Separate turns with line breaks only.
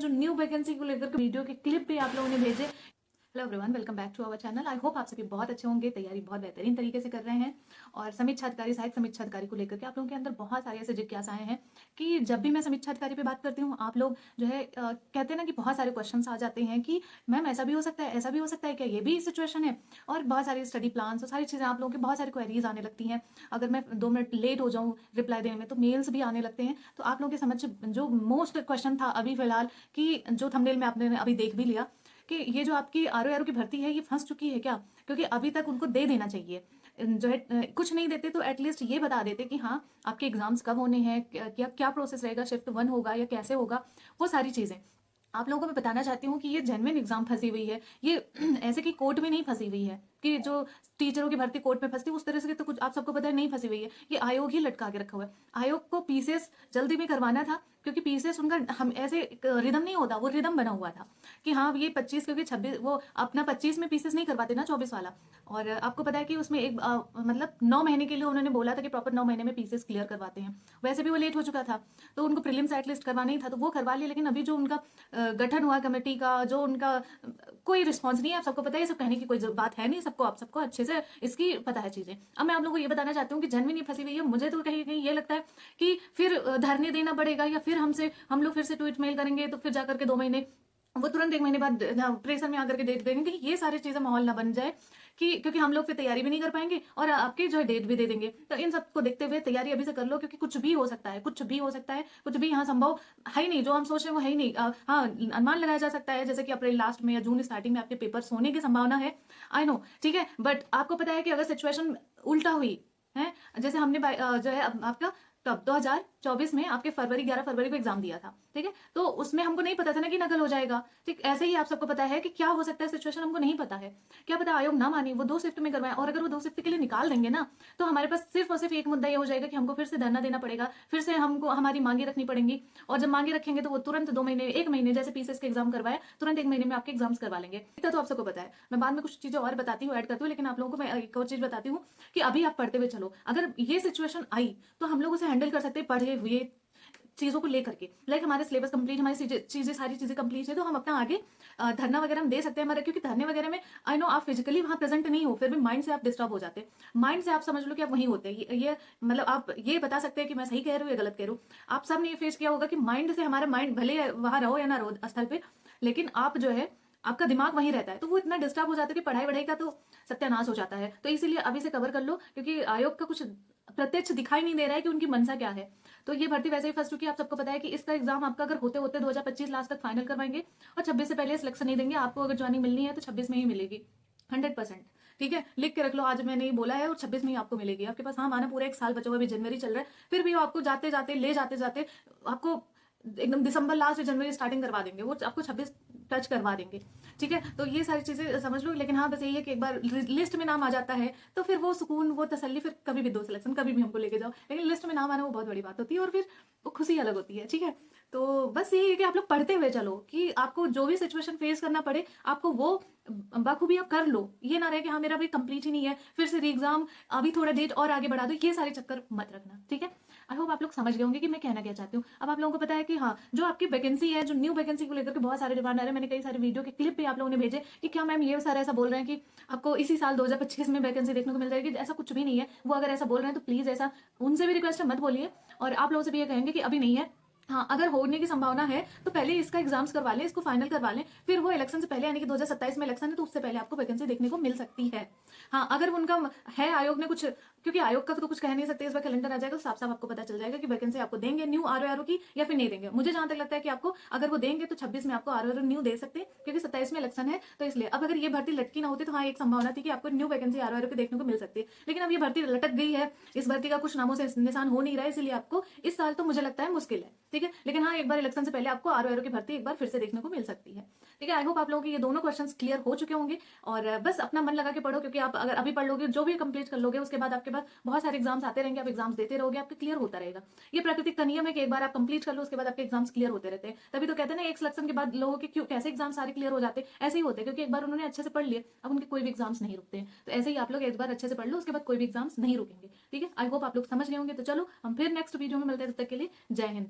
New vacancy को लेकर के वीडियो के क्लिप भी आप लोगों ने भेजे। Hello everyone, welcome back to our channel. I hope आप सभी बहुत अच्छे होंगे, तैयारी बहुत बेहतरीन तरीके से कर रहे हैं। और समीक्षा अधिकारी, सहायक समीक्षा अधिकारी को लेकर के आप लोगों के अंदर बहुत सारी ऐसे जिज्ञासाएं हैं कि जब भी मैं समीक्षा अधिकारी पे बात करती हूँ, आप लोग जो है कहते हैं ना कि बहुत सारे क्वेश्चंस आ जाते हैं कि मैम ऐसा भी हो सकता है, ऐसा भी हो सकता है, क्या ये भी सिचुएशन है। और बहुत सारी स्टडी प्लान और सारी चीज़ें आप लोगों की बहुत सारी क्वेरीज आने लगती हैं। अगर मैं 2 मिनट लेट हो जाऊँ रिप्लाई देने में तो मेल्स भी आने लगते हैं। तो आप लोगों के समझ जो मोस्ट क्वेश्चन था अभी फिलहाल, कि जो थंबनेल में आपने अभी देख भी लिया, कि ये जो आपकी आरओ की भर्ती है ये फंस चुकी है क्या, क्योंकि अभी तक उनको दे देना चाहिए। जो है कुछ नहीं देते तो एटलीस्ट ये बता देते कि हाँ आपके एग्जाम्स कब होने हैं, क्या क्या प्रोसेस रहेगा, शिफ्ट 1 होगा या कैसे होगा, वो सारी चीज़ें आप लोगों को मैं बताना चाहती हूँ कि ये जेन्युइन एग्जाम फंसी हुई है। ये ऐसे कि कोर्ट में नहीं फंसी हुई है कि जो टीचरों की भर्ती कोर्ट में फंसती है उस तरह से, तो कुछ आप सबको पता है नहीं फंसी हुई है। ये आयोग ही लटका के रखा हुआ है। आयोग को पीसीएस जल्दी में करवाना था, क्योंकि पीसीएस उनका हम ऐसे रिदम नहीं होता, वो रिदम बना हुआ था कि हाँ ये 25, क्योंकि 26 वो अपना 25 में पीसीएस नहीं करवाते ना, 24 वाला। और आपको पता है कि उसमें एक मतलब 9 महीने के लिए उन्होंने बोला था कि प्रॉपर 9 महीने में पीसीएस क्लियर करवाते हैं। वैसे भी वो लेट हो चुका था, तो उनको प्रीलिम्स एटलीस्ट करवाना ही था, तो वो करवा लिया। लेकिन अभी जो उनका गठन हुआ कमेटी का, जो उनका कोई रिस्पॉन्स नहीं है। आप सबको पता है, ये सब कहने की कोई बात है नहीं, सबको आप सबको अच्छे से इसकी पता है चीजें। अब मैं आप लोगों को ये बताना चाहती हूँ कि जेन्युइन ही फंसी हुई है। मुझे तो कहीं कहीं ये लगता है कि फिर धरने देना पड़ेगा, या फिर हम लोग फिर से ट्वीट मेल करेंगे, तो फिर जाकर के 2 महीने वो तुरंत 1 महीने बाद प्रेशर में आकर के डेट देंगे। ये सारी चीजें माहौल ना बन जाए कि, क्योंकि हम लोग फिर तैयारी भी नहीं कर पाएंगे और आपके जो है डेट भी दे देंगे। तो इन सबको देखते हुए तैयारी अभी से कर लो, क्योंकि कुछ भी हो सकता है, कुछ भी हो सकता है, कुछ भी यहाँ संभव है ही नहीं। जो हम सोच रहे हैं वो है ही नहीं। हाँ, अनुमान लगाया जा सकता है, जैसे कि अप्रैल लास्ट में या जून स्टार्टिंग में आपके पेपर्स होने की संभावना है। आई नो, ठीक है, बट आपको पता है कि अगर सिचुएशन उल्टा हुई है, जैसे हमने जो है आपका तब 2024 में आपके 11 फरवरी को एग्जाम दिया था, ठीक है, तो उसमें हमको नहीं पता था ना कि नकल हो जाएगा। ठीक ऐसे ही आप सबको पता है कि क्या हो सकता है सिचुएशन, हमको नहीं पता है। क्या पता आयोग ना माने, वो 2 शिफ्ट में करवाए, और अगर वो 2 शिफ्ट के लिए निकाल देंगे ना, तो हमारे पास सिर्फ और सिर्फ एक मुद्दा ये हो जाएगा कि हमको फिर से धरना देना पड़ेगा, फिर से हमको हमारी मांगे रखनी पड़ेंगी। और जब मांगे रखेंगे तो वो तुरंत 2 महीने, 1 महीने, जैसे पीसीएस के एग्जाम करवाए तुरंत 1 महीने में आपके एग्जाम्स करवा लेंगे। इतना तो आप सबको पता है। मैं बाद में कुछ चीजें और बताती हूँ, ऐड करती हूँ, लेकिन आप लोगों को मैं एक और चीज बताती हूँ कि अभी आप पढ़ते हुए चलो। अगर ये सिचुएशन आई तो हम लोग उसे हैंडल कर सकते हैं पढ़े हुए चीजों को लेकर के। लाइक हमारे सिलेबस कंप्लीट, हमारी चीजें सारी चीजें कंप्लीट है, तो हम अपना आगे धरना वगैरह हम दे सकते हैं हमारे, क्योंकि धरने वगैरह में आई नो आप फिजिकली वहां प्रेजेंट नहीं हो, फिर भी माइंड से आप डिस्टर्ब हो जाते हैं। माइंड से आप समझ लो कि आप वहीं होते हैं। ये मतलब आप ये बता सकते हैं कि मैं सही कह रही हूँ या गलत कह रही हूँ। आप सब ने ये फेस किया होगा कि माइंड से, हमारा माइंड भले वहां रहो या ना रहो स्थल पे, लेकिन आप जो है आपका दिमाग वहीं रहता है, तो वो इतना डिस्टर्ब हो जाता है कि पढ़ाई वढ़ाई का तो सत्यानाश हो जाता है। तो इसीलिए अभी से कवर कर लो, क्योंकि आयोग का कुछ प्रत्यक्ष दिखाई नहीं दे रहा है कि उनकी मनसा क्या है। तो ये भर्ती वैसे ही फंस चुकी है। आप सबको पता है कि इसका एग्जाम आपका अगर होते होते 2025 लास्ट तक फाइनल करवाएंगे और 26 से पहले सिलेक्शन नहीं देंगे। आपको अगर ज्वाइनिंग मिलनी है तो 26 में ही मिलेगी, 100%। ठीक है, लिख के रख लो, आज मैंने ये बोला है, और 26 में ही आपको मिलेगी। आपके पास हाँ माना पूरा 1 साल बचा हुआ, अभी जनवरी चल रहा है, फिर भी आपको जाते जाते ले जाते जाते आपको एकदम दिसंबर लास्ट, जनवरी स्टार्टिंग करवा देंगे, वो आपको 26 टच करवा देंगे। ठीक है, तो ये सारी चीजें समझ लो। लेकिन हाँ बस यही है कि एक बार लिस्ट में नाम आ जाता है तो फिर वो सुकून, वो तसल्ली, फिर कभी भी 2 सिलेक्शन कभी भी हमको लेके जाओ, लेकिन लिस्ट में नाम आना वो बहुत बड़ी बात होती है, और फिर वो खुशी अलग होती है। ठीक है, तो बस यही है कि आप लोग पढ़ते हुए चलो, कि आपको जो भी सिचुएशन फेस करना पड़े आपको वो बाखूबी आप कर लो। ये ना रहे कि हाँ मेरा भी कंप्लीट ही नहीं है, फिर से री एग्जाम, अभी थोड़ा डेट और आगे बढ़ा दो, ये सारे चक्कर मत रखना। ठीक है, आई होप आप लोग समझ गए होंगे कि मैं कहना क्या चाहती हूँ। अब आप लोगों को पता है कि हाँ जो आपकी वैकेंसी है, जो न्यू वैकेंसी को लेकर के बहुत सारे डिमांड आ रहे हैं। मैंने कई सारे वीडियो के क्लिप भी आप लोगों ने भेजे कि क्या मैम ये सारा ऐसा बोल रहे हैं कि आपको इसी साल 2025 में वैकेंसी देखने को मिल जाएगी। ऐसा कुछ भी नहीं है। वो अगर ऐसा बोल रहे हैं तो प्लीज ऐसा उनसे भी रिक्वेस्ट है, मत बोलिए। और आप लोगों से भी ये कहेंगे कि अभी नहीं है। हाँ, अगर होने की संभावना है तो पहले इसका एग्जाम्स करवा लें, इसको फाइनल करवा लें, फिर वो इलेक्शन से पहले, यानी कि 2027 में इलेक्शन है, तो उससे पहले आपको वैकेंसी देखने को मिल सकती है। हाँ, अगर उनका है, आयोग ने कुछ, क्योंकि आयोग का तो कुछ कह नहीं सकते, इस बार कैलेंडर आ जाएगा तो साफ साफ आपको पता चल जाएगा कि वैकेंसी आपको देंगे न्यू आरओ की या फिर नहीं देंगे। मुझे जहां तक लगता है कि आपको अगर वो देंगे तो 26 में आपको आरओ न्यू दे सकते हैं, क्योंकि 27 में इलेक्शन है। तो इसलिए अब अगर ये भर्ती लटकी ना होती तो हाँ एक संभावना थी कि आपको न्यू वैकेंसी आरओ की देखने को मिल सकती है। लेकिन अब ये भर्ती लटक गई है, इस भर्ती का कुछ नामों से निशान हो नहीं रहा है, इसलिए आपको इस साल तो मुझे लगता है मुश्किल है। ठीक है, लेकिन हाँ एक बार इलेक्शन से पहले आपको आरओ की भर्ती एक बार फिर से देखने को मिल सकती है। ठीक है, आई होप आप लोगों के ये दोनों क्वेश्चंस क्लियर हो चुके होंगे। और बस अपना मन लगा के पढ़ो, क्योंकि आप अगर अभी पढ़ लोगे, जो भी कंप्लीट कर लोगे, उसके बाद आपके पास बहुत सारे एग्जाम्स आते रहेंगे, आप एग्जाम्स देते रहोगे, आपके क्लियर होता रहेगा। ये प्राकृतिक का नियम है कि एक बार आप कंप्लीट कर लो, उसके बाद आपके एग्जाम्स क्लियर होते रहते हैं। तभी तो कहते हैं ना, एक सिलेक्शन के बाद लोगों के क्यों कैसे एग्जाम सारे क्लियर हो जाते हैं, ऐसे ही होते हैं, क्योंकि एक बार उन्होंने अच्छे से पढ़ लिए, अब उनके कोई भी एग्जाम्स नहीं रुकते हैं। तो ऐसे ही आप लोग एक बार अच्छे से पढ़ लो, उसके बाद कोई भी एग्जाम्स नहीं रुकेंगे। ठीक है, आई होप आप लोग समझ गए होंगे। तो चलो हम फिर नेक्स्ट वीडियो में मिलते हैं, तब तक के लिए जय हिंद।